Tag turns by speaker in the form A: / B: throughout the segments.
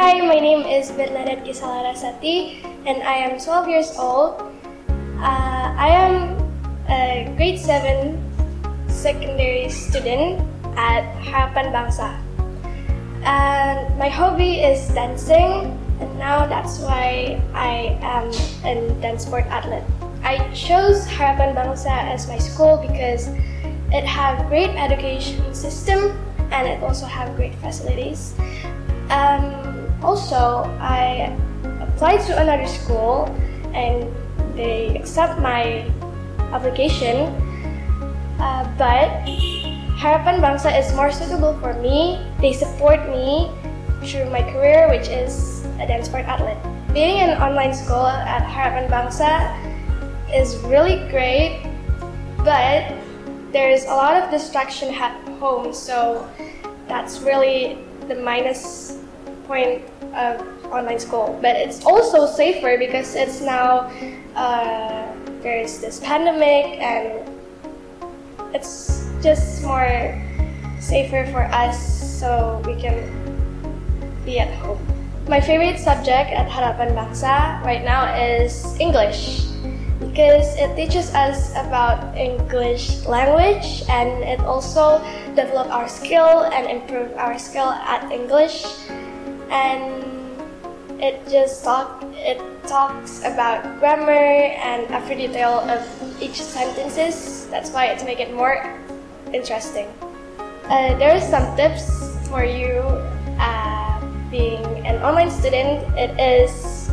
A: Hi, my name is Bernadette Gisalarasati and I am 12 years old. I am a grade 7 secondary student at Harapan Bangsa. And my hobby is dancing, and now that's why I am a dance sport athlete. I chose Harapan Bangsa as my school because it has great education system and it also has great facilities. Also, I applied to another school and they accept my application, but Harapan Bangsa is more suitable for me. They support me through my career, which is a dance sport athlete. Being an online school at Harapan Bangsa is really great, but there's a lot of distraction at home, so that's really the minus point of online school. But it's also safer because it's now there's this pandemic and it's just more safer for us so we can be at home. My favorite subject at Harapan Bangsa right now is English because it teaches us about English language and it also develops our skill and improve our skill at English. And it talks about grammar and every detail of each sentences. That's why to make it more interesting. There are some tips for you being an online student. It is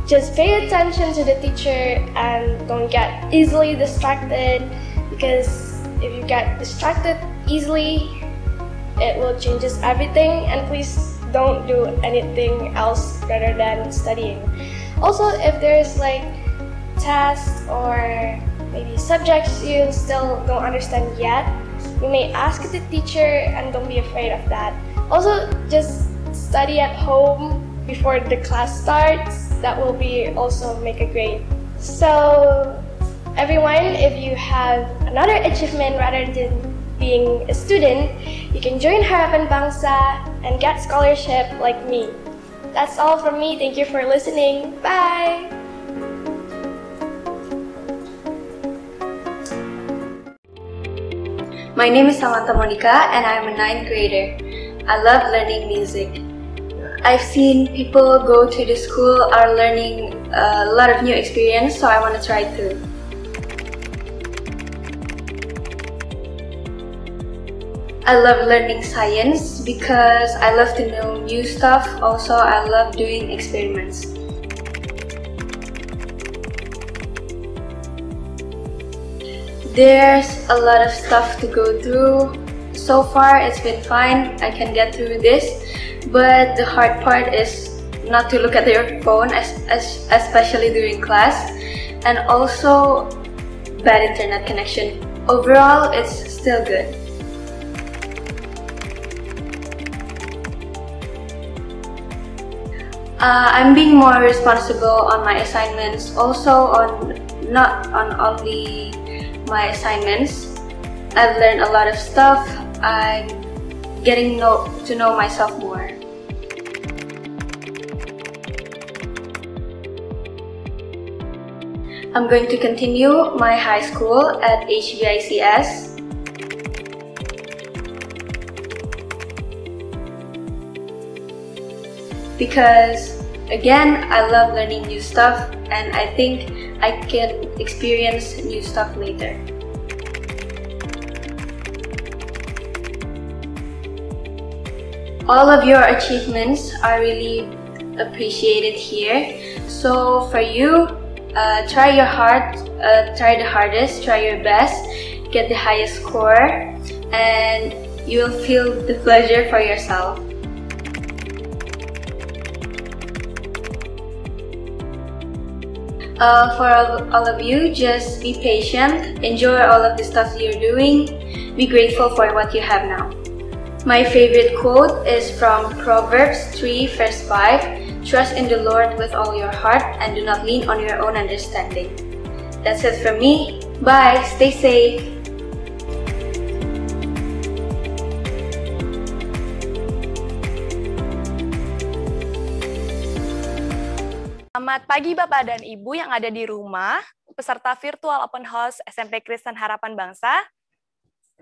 A: just pay attention to the teacher and don't get easily distracted, because if you get distracted easily, it will changes everything. And please don't do anything else rather than studying. Also, if there's like tests or maybe subjects you still don't understand yet, you may ask the teacher and don't be afraid of that. Also, just study at home before the class starts. That will be also make a grade. So everyone, if you have another achievement rather than being a student, you can join Harapan Bangsa and get scholarship like me. That's all from me. Thank you for listening. Bye!
B: My name is Samantha Monica and I'm a 9th grader. I love learning music. I've seen people go to the school are learning a lot of new experience, so I want to try too. I love learning science because I love to know new stuff. Also, I love doing experiments. There's a lot of stuff to go through. So far, it's been fine. I can get through this. But the hard part is not to look at your phone, especially during class. And also, bad internet connection. Overall, it's still good. I'm being more responsible on my assignments, also not on only my assignments. I've learned a lot of stuff. I'm getting to know myself more. I'm going to continue my high school at HBICS. Because again, I love learning new stuff and I think I can experience new stuff later. All of your achievements are really appreciated here. So for you, try the hardest, try your best, get the highest score, and you will feel the pleasure for yourself. For all of you, just be patient, enjoy all of the stuff you're doing, be grateful for what you have now. My favorite quote is from Proverbs 3 verse 5, "Trust in the Lord with all your heart and do not lean on your own understanding." That's it from me. Bye, stay safe.
C: Selamat pagi Bapak dan Ibu yang ada di rumah, peserta virtual open house SMP Kristen Harapan Bangsa.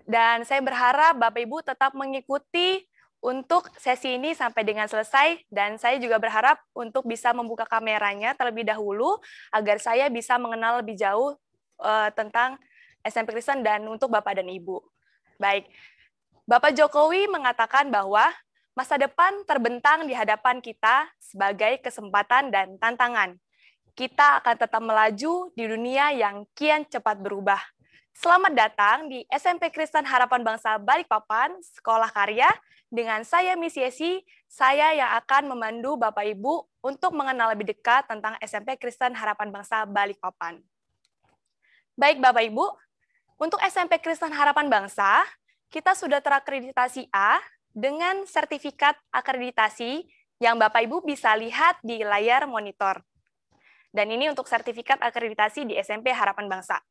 C: Dan saya berharap Bapak Ibu tetap mengikuti untuk sesi ini sampai dengan selesai, dan saya juga berharap untuk bisa membuka kameranya terlebih dahulu agar saya bisa mengenal lebih jauh tentang SMP Kristen dan untuk Bapak dan Ibu. Baik, Bapak Jokowi mengatakan bahwa masa depan terbentang di hadapan kita sebagai kesempatan dan tantangan. Kita akan tetap melaju di dunia yang kian cepat berubah. Selamat datang di SMP Kristen Harapan Bangsa Balikpapan, Sekolah Karya. Dengan saya, Miss Yesi, saya yang akan memandu Bapak Ibu untuk mengenal lebih dekat tentang SMP Kristen Harapan Bangsa Balikpapan. Baik Bapak Ibu, untuk SMP Kristen Harapan Bangsa, kita sudah terakreditasi A dengan sertifikat akreditasi yang Bapak Ibu bisa lihat di layar monitor. Dan ini untuk sertifikat akreditasi di SMP Harapan Bangsa.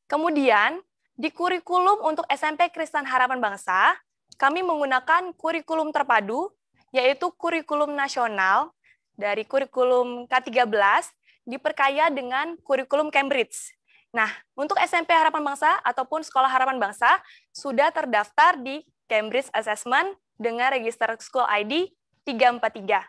C: Kemudian, di kurikulum untuk SMP Kristen Harapan Bangsa, kami menggunakan kurikulum terpadu, yaitu kurikulum nasional dari kurikulum K13, diperkaya dengan kurikulum Cambridge. Nah, untuk SMP Harapan Bangsa ataupun Sekolah Harapan Bangsa sudah terdaftar di Cambridge Assessment dengan register School ID 343.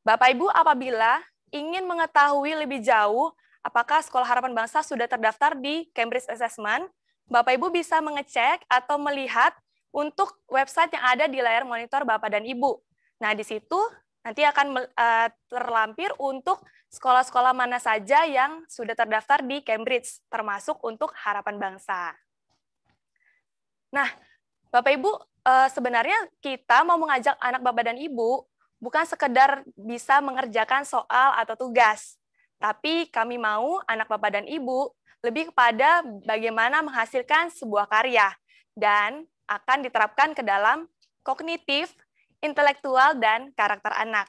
C: Bapak Ibu, apabila ingin mengetahui lebih jauh apakah Sekolah Harapan Bangsa sudah terdaftar di Cambridge Assessment, Bapak Ibu bisa mengecek atau melihat untuk website yang ada di layar monitor Bapak dan Ibu. Nah, di situ nanti akan terlampir untuk sekolah-sekolah mana saja yang sudah terdaftar di Cambridge, termasuk untuk Harapan Bangsa. Nah, Bapak Ibu, sebenarnya kita mau mengajak anak Bapak dan Ibu bukan sekedar bisa mengerjakan soal atau tugas, tapi kami mau anak Bapak dan Ibu lebih kepada bagaimana menghasilkan sebuah karya dan akan diterapkan ke dalam kognitif, intelektual, dan karakter anak.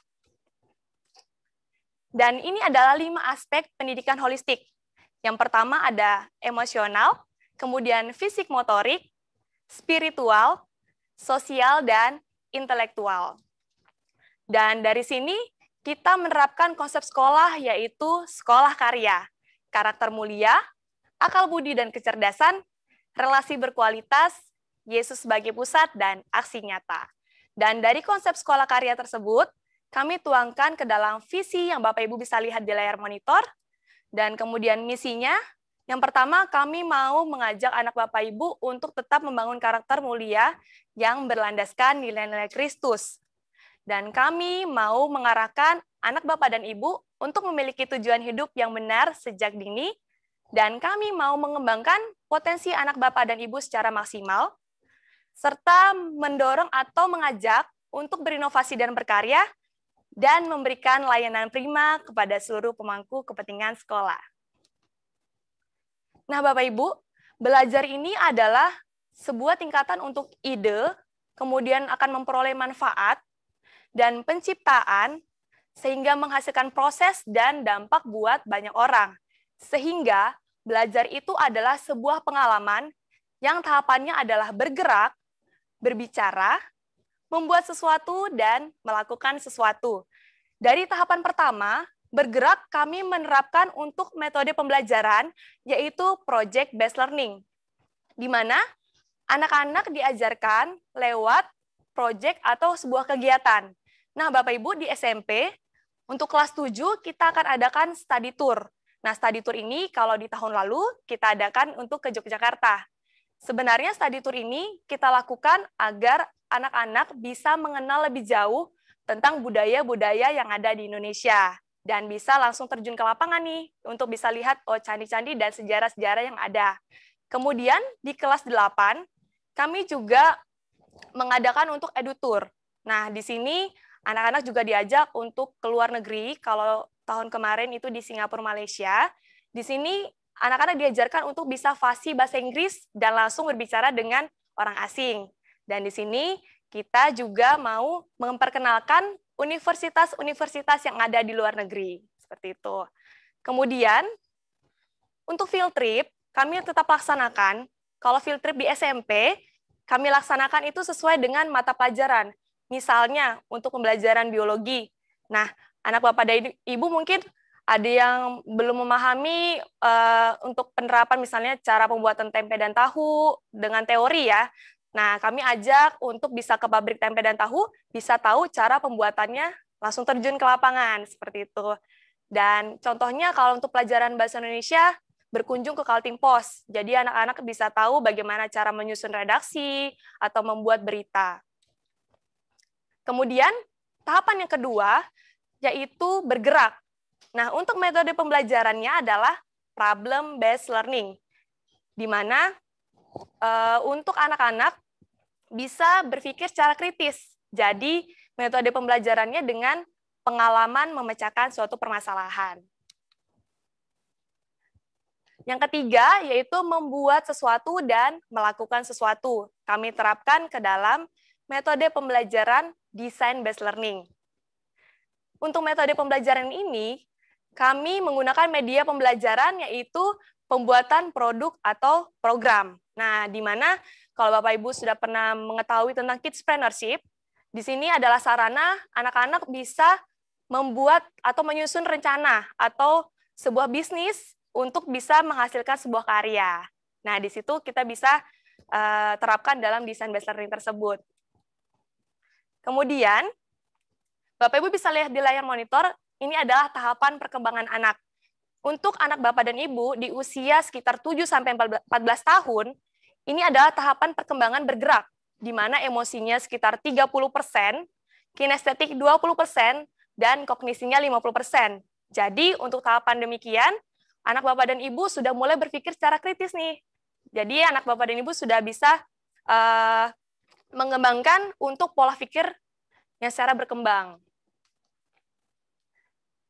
C: Dan ini adalah 5 aspek pendidikan holistik. Yang pertama ada emosional, kemudian fisik motorik, spiritual, sosial, dan intelektual. Dan dari sini kita menerapkan konsep sekolah yaitu sekolah karya, karakter mulia, akal budi dan kecerdasan, relasi berkualitas, Yesus sebagai pusat, dan aksi nyata. Dan dari konsep sekolah karya tersebut, kami tuangkan ke dalam visi yang Bapak Ibu bisa lihat di layar monitor, dan kemudian misinya. Yang pertama, kami mau mengajak anak Bapak Ibu untuk tetap membangun karakter mulia yang berlandaskan nilai-nilai Kristus. Dan kami mau mengarahkan anak Bapak dan Ibu untuk memiliki tujuan hidup yang benar sejak dini, dan kami mau mengembangkan potensi anak Bapak dan Ibu secara maksimal, serta mendorong atau mengajak untuk berinovasi dan berkarya, dan memberikan layanan prima kepada seluruh pemangku kepentingan sekolah. Nah, Bapak Ibu, belajar ini adalah sebuah tingkatan untuk ide, kemudian akan memperoleh manfaat, dan penciptaan, sehingga menghasilkan proses dan dampak buat banyak orang. Sehingga belajar itu adalah sebuah pengalaman yang tahapannya adalah bergerak, berbicara, membuat sesuatu, dan melakukan sesuatu. Dari tahapan pertama, bergerak, kami menerapkan untuk metode pembelajaran, yaitu project-based learning, di mana anak-anak diajarkan lewat project atau sebuah kegiatan. Nah, Bapak Ibu, di SMP, untuk kelas 7, kita akan adakan study tour. Nah, study tour ini kalau di tahun lalu, kita adakan untuk ke Yogyakarta. Sebenarnya study tour ini kita lakukan agar anak-anak bisa mengenal lebih jauh tentang budaya-budaya yang ada di Indonesia. Dan bisa langsung terjun ke lapangan nih, untuk bisa lihat candi-candi dan sejarah-sejarah yang ada. Kemudian di kelas 8, kami juga mengadakan untuk edutour. Nah, di sini anak-anak juga diajak untuk ke luar negeri, kalau tahun kemarin itu di Singapura, Malaysia. Di sini anak-anak diajarkan untuk bisa fasih bahasa Inggris dan langsung berbicara dengan orang asing. Dan di sini kita juga mau memperkenalkan universitas-universitas yang ada di luar negeri, seperti itu. Kemudian, untuk field trip, kami tetap laksanakan. Kalau field trip di SMP, kami laksanakan itu sesuai dengan mata pelajaran. Misalnya, untuk pembelajaran biologi. Nah, anak Bapak dan Ibu mungkin ada yang belum memahami untuk penerapan misalnya cara pembuatan tempe dan tahu dengan teori ya. Nah, kami ajak untuk bisa ke pabrik tempe dan tahu, bisa tahu cara pembuatannya, langsung terjun ke lapangan, seperti itu. Dan contohnya kalau untuk pelajaran Bahasa Indonesia, berkunjung ke Kaltim Pos. Jadi anak-anak bisa tahu bagaimana cara menyusun redaksi atau membuat berita. Kemudian, tahapan yang kedua, yaitu bergerak. Nah, untuk metode pembelajarannya adalah problem-based learning, di mana untuk anak-anak bisa berpikir secara kritis. Jadi, metode pembelajarannya dengan pengalaman memecahkan suatu permasalahan. Yang ketiga, yaitu membuat sesuatu dan melakukan sesuatu. Kami terapkan ke dalam metode pembelajaran design-based learning. Untuk metode pembelajaran ini, kami menggunakan media pembelajaran yaitu pembuatan produk atau program. Nah, di mana kalau Bapak Ibu sudah pernah mengetahui tentang Kidspreneurship, di sini adalah sarana anak-anak bisa membuat atau menyusun rencana atau sebuah bisnis untuk bisa menghasilkan sebuah karya. Nah, di situ kita bisa terapkan dalam design-based learning tersebut. Kemudian, Bapak Ibu bisa lihat di layar monitor, ini adalah tahapan perkembangan anak. Untuk anak Bapak dan Ibu di usia sekitar 7-14 tahun, ini adalah tahapan perkembangan bergerak, di mana emosinya sekitar 30%, kinestetik 20%, dan kognisinya 50%. Jadi, untuk tahapan demikian, anak Bapak dan Ibu sudah mulai berpikir secara kritis nih. Jadi, anak Bapak dan Ibu sudah bisa mengembangkan untuk pola pikir yang secara berkembang.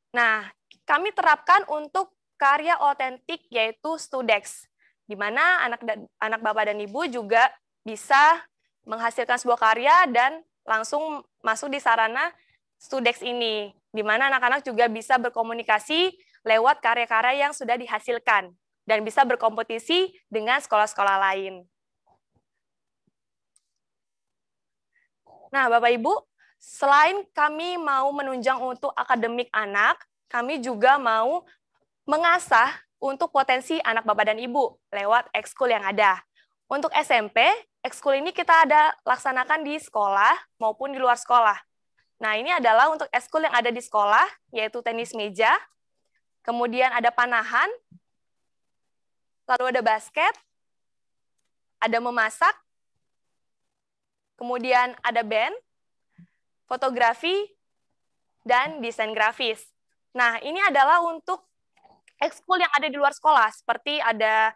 C: Nah, kami terapkan untuk karya otentik yaitu Studex, di mana anak Bapak dan Ibu juga bisa menghasilkan sebuah karya dan langsung masuk di sarana Studex ini, di mana anak-anak juga bisa berkomunikasi lewat karya-karya yang sudah dihasilkan dan bisa berkompetisi dengan sekolah-sekolah lain. Nah, Bapak Ibu, selain kami mau menunjang untuk akademik anak, kami juga mau mengasah untuk potensi anak Bapak dan Ibu lewat ekskul yang ada. Untuk SMP, ekskul ini kita ada laksanakan di sekolah maupun di luar sekolah. Nah, ini adalah untuk ekskul yang ada di sekolah, yaitu tenis meja, kemudian ada panahan, lalu ada basket, ada memasak, kemudian ada band, fotografi, dan desain grafis. Nah, ini adalah untuk ekskul yang ada di luar sekolah, seperti ada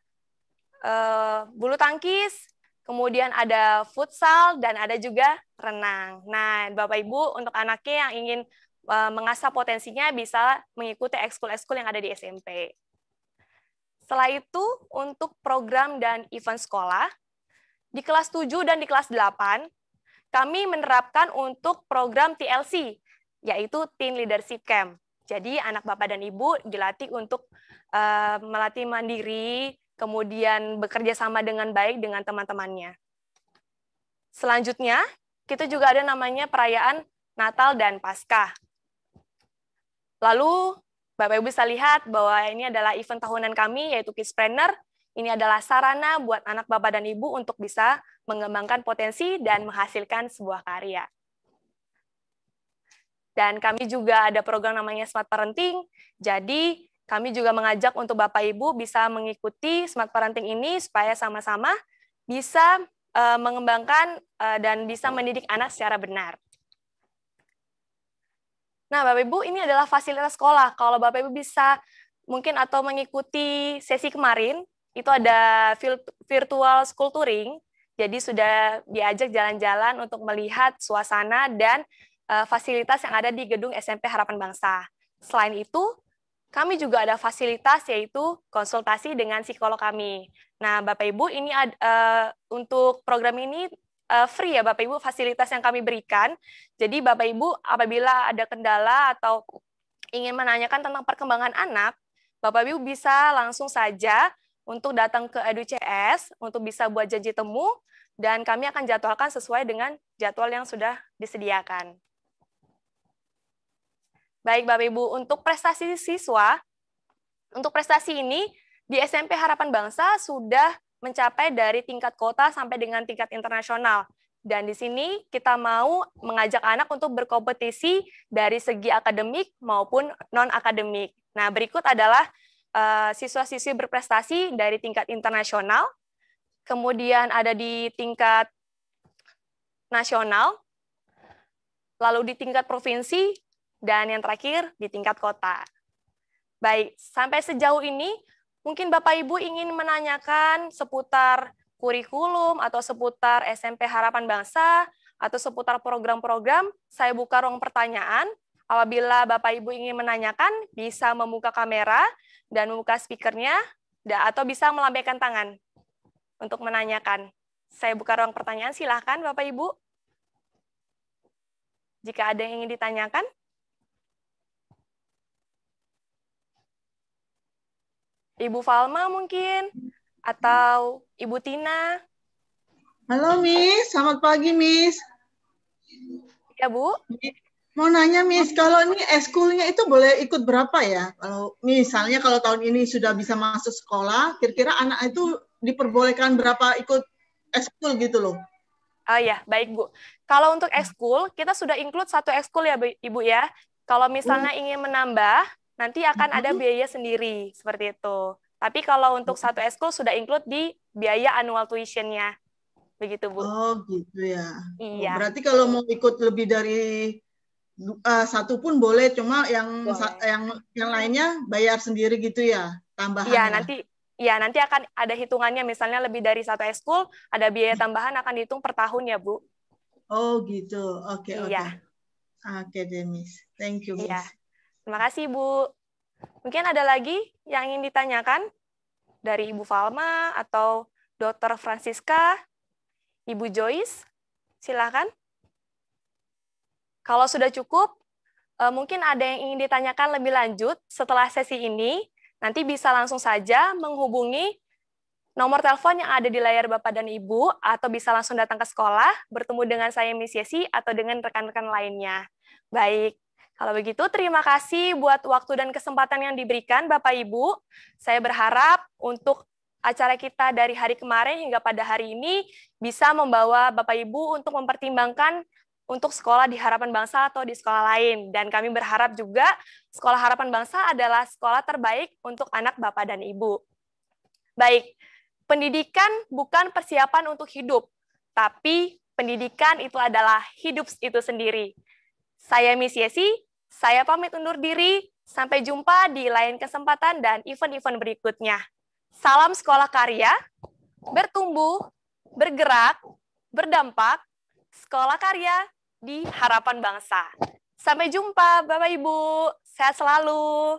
C: bulu tangkis, kemudian ada futsal, dan ada juga renang. Nah, Bapak Ibu, untuk anaknya yang ingin mengasah potensinya bisa mengikuti ekskul-ekskul yang ada di SMP. Setelah itu, untuk program dan event sekolah, di kelas 7 dan di kelas 8, kami menerapkan untuk program TLC, yaitu Teen Leadership Camp. Jadi, anak Bapak dan Ibu dilatih untuk melatih mandiri, kemudian bekerja sama dengan baik dengan teman-temannya. Selanjutnya, kita juga ada namanya perayaan Natal dan Paskah. Lalu, Bapak Ibu bisa lihat bahwa ini adalah event tahunan kami, yaitu Kidspreneur. Ini adalah sarana buat anak Bapak dan Ibu untuk bisa mengembangkan potensi dan menghasilkan sebuah karya. Dan kami juga ada program namanya Smart Parenting, jadi kami juga mengajak untuk Bapak Ibu bisa mengikuti Smart Parenting ini supaya sama-sama bisa mengembangkan dan bisa mendidik anak secara benar. Nah, Bapak Ibu, ini adalah fasilitas sekolah. Kalau Bapak Ibu bisa mungkin atau mengikuti sesi kemarin, itu ada virtual school touring, jadi sudah diajak jalan-jalan untuk melihat suasana dan fasilitas yang ada di gedung SMP Harapan Bangsa. Selain itu, kami juga ada fasilitas yaitu konsultasi dengan psikolog kami. Nah, Bapak Ibu, ini untuk program ini free ya Bapak Ibu, fasilitas yang kami berikan. Jadi Bapak Ibu apabila ada kendala atau ingin menanyakan tentang perkembangan anak, Bapak Ibu bisa langsung saja untuk datang ke EduCS untuk bisa buat janji temu, dan kami akan jadwalkan sesuai dengan jadwal yang sudah disediakan. Baik Bapak Ibu, untuk prestasi siswa, untuk prestasi ini di SMP Harapan Bangsa sudah mencapai dari tingkat kota sampai dengan tingkat internasional. Dan di sini kita mau mengajak anak untuk berkompetisi dari segi akademik maupun non-akademik. Nah, berikut adalah siswa-siswi berprestasi dari tingkat internasional, kemudian ada di tingkat nasional, lalu di tingkat provinsi, dan yang terakhir di tingkat kota. Baik, sampai sejauh ini mungkin Bapak Ibu ingin menanyakan seputar kurikulum atau seputar SMP Harapan Bangsa atau seputar program-program, saya buka ruang pertanyaan. Apabila Bapak Ibu ingin menanyakan, bisa membuka kamera dan membuka speakernya, atau bisa melambaikan tangan untuk menanyakan. Saya buka ruang pertanyaan, silahkan Bapak Ibu. Jika ada yang ingin ditanyakan. Ibu Falma mungkin, atau Ibu Tina.
D: Halo Miss, selamat pagi Miss.
C: Ya Bu.
D: Mau nanya Miss, kalau ini eskulnya itu boleh ikut berapa ya? Kalau misalnya kalau tahun ini sudah bisa masuk sekolah, kira-kira anak itu diperbolehkan berapa ikut eskul gitu loh?
C: Oh ya, baik Bu. Kalau untuk ekskul, kita sudah include satu ekskul ya Ibu ya. Kalau misalnya ingin menambah, nanti akan ada biaya sendiri, seperti itu. Tapi kalau untuk satu ekskul sudah include di biaya annual tuition-nya. Begitu, Bu.
D: Oh, gitu ya.
C: Iya.
D: Berarti kalau mau ikut lebih dari satu pun boleh, cuma yang lainnya bayar sendiri gitu ya, tambahannya.
C: Iya, nanti akan ada hitungannya, misalnya lebih dari satu ekskul, ada biaya tambahan akan dihitung per tahun ya, Bu.
D: Oh, gitu. Oke.
C: Iya.
D: Oke, Miss. Thank you, Miss.
C: Iya. Terima kasih, Bu. Mungkin ada lagi yang ingin ditanyakan dari Ibu Falma atau Dr. Francisca, Ibu Joyce, silakan. Kalau sudah cukup, mungkin ada yang ingin ditanyakan lebih lanjut setelah sesi ini, nanti bisa langsung saja menghubungi nomor telepon yang ada di layar Bapak dan Ibu, atau bisa langsung datang ke sekolah, bertemu dengan saya Miss Yesi, atau dengan rekan-rekan lainnya. Baik. Kalau begitu, terima kasih buat waktu dan kesempatan yang diberikan, Bapak Ibu. Saya berharap untuk acara kita dari hari kemarin hingga pada hari ini bisa membawa Bapak Ibu untuk mempertimbangkan untuk sekolah di Harapan Bangsa atau di sekolah lain. Dan kami berharap juga Sekolah Harapan Bangsa adalah sekolah terbaik untuk anak Bapak dan Ibu. Baik, pendidikan bukan persiapan untuk hidup, tapi pendidikan itu adalah hidup itu sendiri. Saya Miss Yesi, saya pamit undur diri. Sampai jumpa di lain kesempatan dan event-event berikutnya. Salam sekolah karya, bertumbuh, bergerak, berdampak, sekolah karya di Harapan Bangsa. Sampai jumpa, Bapak Ibu. Sehat selalu.